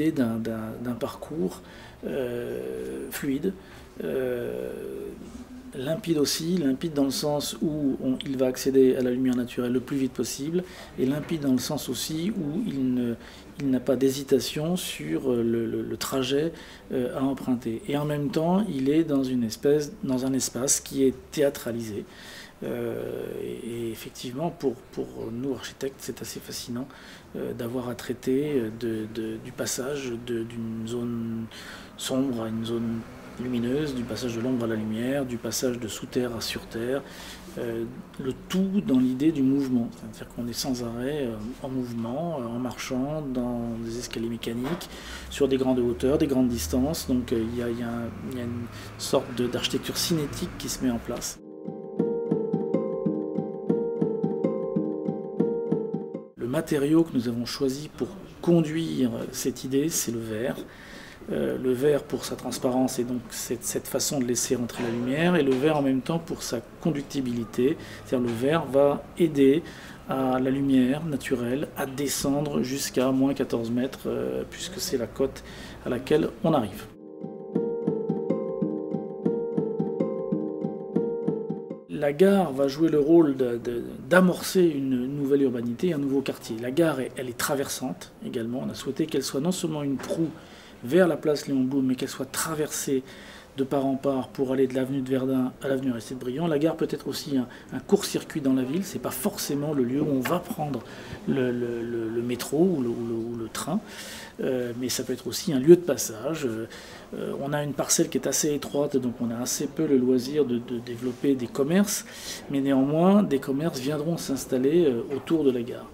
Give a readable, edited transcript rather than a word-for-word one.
l'idée d'un parcours fluide, limpide aussi, limpide dans le sens où il va accéder à la lumière naturelle le plus vite possible, et limpide dans le sens aussi où il n'a pas d'hésitation sur le trajet à emprunter. Et en même temps, il est dans un espace qui est théâtralisé. Et effectivement, pour nous architectes, c'est assez fascinant d'avoir à traiter du passage d'une zone sombre à une zone lumineuse, du passage de l'ombre à la lumière, du passage de sous terre à sur terre, le tout dans l'idée du mouvement, c'est-à-dire qu'on est sans arrêt en mouvement, en marchant dans des escaliers mécaniques, sur des grandes hauteurs, des grandes distances, donc il y a une sorte d'architecture cinétique qui se met en place. Le matériau que nous avons choisi pour conduire cette idée, c'est le verre. Le verre pour sa transparence et donc cette façon de laisser entrer la lumière, et le verre en même temps pour sa conductibilité, c'est-à-dire le verre va aider à la lumière naturelle à descendre jusqu'à moins 14 mètres puisque c'est la cote à laquelle on arrive. La gare va jouer le rôle d'amorcer une nouvelle urbanité, un nouveau quartier. La gare, elle est traversante également. On a souhaité qu'elle soit non seulement une proue vers la place Léon Blum, mais qu'elle soit traversée de part en part pour aller de l'avenue de Verdun à l'avenue Aristide Briand. La gare peut être aussi un court-circuit dans la ville, c'est pas forcément le lieu où on va prendre le métro ou le train, mais ça peut être aussi un lieu de passage. On a une parcelle qui est assez étroite, donc on a assez peu le loisir de développer des commerces, mais néanmoins des commerces viendront s'installer autour de la gare.